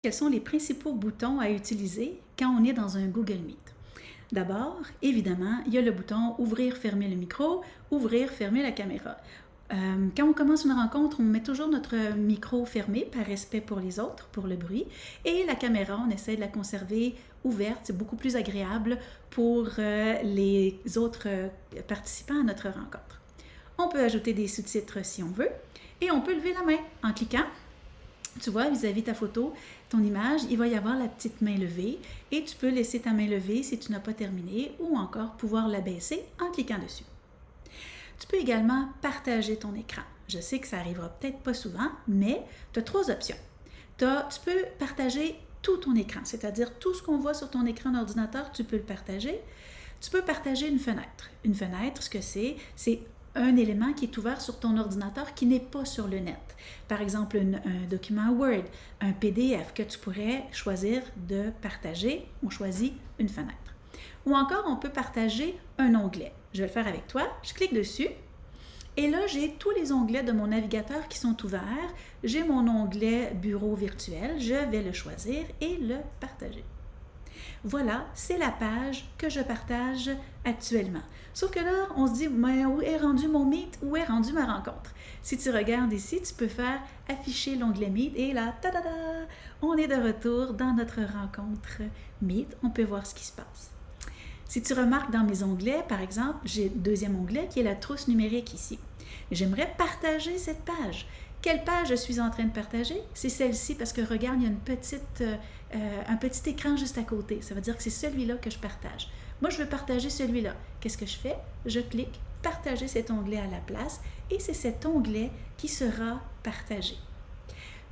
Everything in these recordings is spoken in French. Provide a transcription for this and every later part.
Quels sont les principaux boutons à utiliser quand on est dans un Google Meet? D'abord, évidemment, il y a le bouton ouvrir, fermer le micro, ouvrir, fermer la caméra. Quand on commence une rencontre, on met toujours notre micro fermé par respect pour les autres, pour le bruit, et la caméra, on essaie de la conserver ouverte. C'est beaucoup plus agréable pour les autres participants à notre rencontre. On peut ajouter des sous-titres si on veut, et on peut lever la main en cliquant. Tu vois, vis-à-vis ta photo, ton image, il va y avoir la petite main levée et tu peux laisser ta main levée si tu n'as pas terminé ou encore pouvoir la baisser en cliquant dessus. Tu peux également partager ton écran. Je sais que ça arrivera peut-être pas souvent, mais tu as trois options. Tu peux partager tout ton écran, c'est-à-dire tout ce qu'on voit sur ton écran d'ordinateur, tu peux le partager. Tu peux partager une fenêtre. Une fenêtre, ce que c'est un élément qui est ouvert sur ton ordinateur qui n'est pas sur le net. Par exemple, un document Word, un PDF que tu pourrais choisir de partager. On choisit une fenêtre. Ou encore, on peut partager un onglet. Je vais le faire avec toi. Je clique dessus. Et là, j'ai tous les onglets de mon navigateur qui sont ouverts. J'ai mon onglet Bureau virtuel. Je vais le choisir et le partager. Voilà, c'est la page que je partage actuellement. Sauf que là, on se dit, mais où est rendu mon Meet? Où est rendue ma rencontre? Si tu regardes ici, tu peux faire afficher l'onglet Meet et là, ta-da-da, on est de retour dans notre rencontre Meet. On peut voir ce qui se passe. Si tu remarques dans mes onglets, par exemple, j'ai le deuxième onglet qui est la trousse numérique ici. J'aimerais partager cette page. Quelle page je suis en train de partager? C'est celle-ci parce que regarde, il y a un petit écran juste à côté. Ça veut dire que c'est celui-là que je partage. Moi, je veux partager celui-là. Qu'est-ce que je fais? Je clique partager cet onglet à la place et c'est cet onglet qui sera partagé.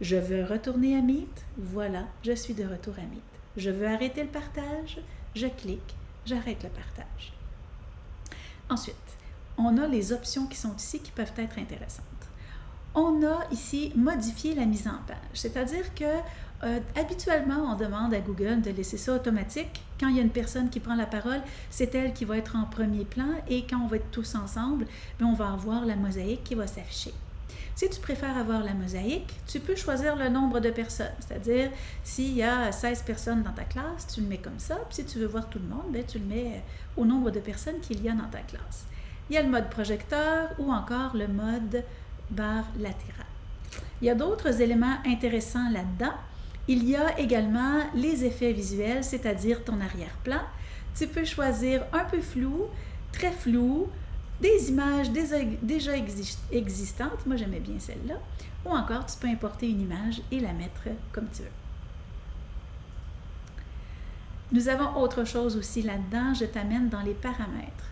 Je veux retourner à Meet. Voilà, je suis de retour à Meet. Je veux arrêter le partage. Je clique, j'arrête le partage. Ensuite, on a les options qui sont ici qui peuvent être intéressantes. On a ici modifié la mise en page, c'est-à-dire que habituellement, on demande à Google de laisser ça automatique. Quand il y a une personne qui prend la parole, c'est elle qui va être en premier plan et quand on va être tous ensemble, on va avoir la mosaïque qui va s'afficher. Si tu préfères avoir la mosaïque, tu peux choisir le nombre de personnes, c'est-à-dire s'il y a 16 personnes dans ta classe, tu le mets comme ça, puis si tu veux voir tout le monde, tu le mets au nombre de personnes qu'il y a dans ta classe. Il y a le mode projecteur ou encore le mode barre latérale. Il y a d'autres éléments intéressants là-dedans. Il y a également les effets visuels, c'est-à-dire ton arrière-plan. Tu peux choisir un peu flou, très flou, des images déjà existantes, moi j'aimais bien celle-là, ou encore tu peux importer une image et la mettre comme tu veux. Nous avons autre chose aussi là-dedans, je t'amène dans les paramètres.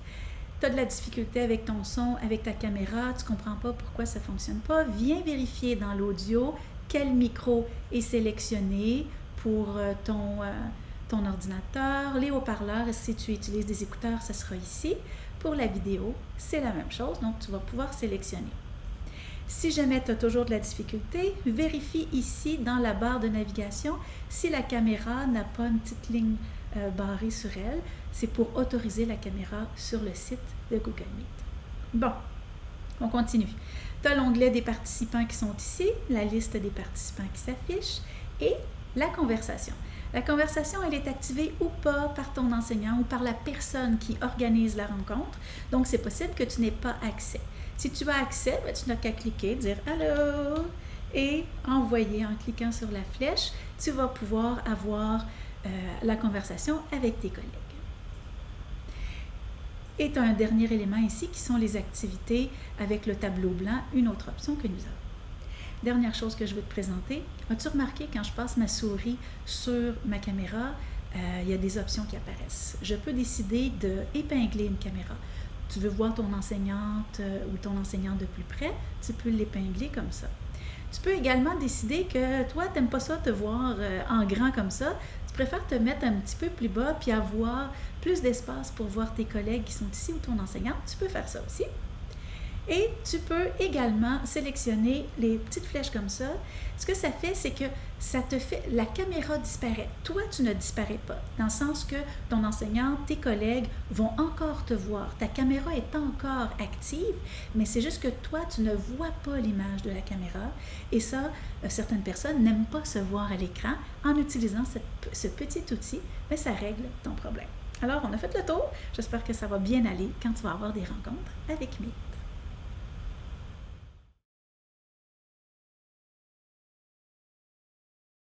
Tu as de la difficulté avec ton son, avec ta caméra, tu ne comprends pas pourquoi ça ne fonctionne pas, viens vérifier dans l'audio quel micro est sélectionné pour ton ordinateur. Les haut-parleurs, si tu utilises des écouteurs, ça sera ici. Pour la vidéo, c'est la même chose, donc tu vas pouvoir sélectionner. Si jamais tu as toujours de la difficulté, vérifie ici dans la barre de navigation si la caméra n'a pas une petite ligne barrée sur elle. C'est pour autoriser la caméra sur le site de Google Meet. Bon, on continue. Tu as l'onglet des participants qui sont ici, la liste des participants qui s'affiche et la conversation. La conversation, elle est activée ou pas par ton enseignant ou par la personne qui organise la rencontre. Donc, c'est possible que tu n'aies pas accès. Si tu as accès, tu n'as qu'à cliquer, dire « Allô » et envoyer en cliquant sur la flèche, tu vas pouvoir avoir la conversation avec tes collègues. Et tu as un dernier élément ici qui sont les activités avec le tableau blanc, une autre option que nous avons. Dernière chose que je veux te présenter, as-tu remarqué quand je passe ma souris sur ma caméra, il y a des options qui apparaissent. Je peux décider d'épingler une caméra. Tu veux voir ton enseignante ou ton enseignant de plus près, tu peux l'épingler comme ça. Tu peux également décider que toi, tu n'aimes pas ça te voir en grand comme ça. Tu préfères te mettre un petit peu plus bas puis avoir plus d'espace pour voir tes collègues qui sont ici ou ton enseignant. Tu peux faire ça aussi. Et tu peux également sélectionner les petites flèches comme ça. Ce que ça fait, c'est que ça te fait, la caméra disparaît. Toi, tu ne disparais pas, dans le sens que ton enseignant, tes collègues vont encore te voir. Ta caméra est encore active, mais c'est juste que toi, tu ne vois pas l'image de la caméra. Et ça, certaines personnes n'aiment pas se voir à l'écran. En utilisant ce petit outil, mais ça règle ton problème. Alors, on a fait le tour. J'espère que ça va bien aller quand tu vas avoir des rencontres avec Mé.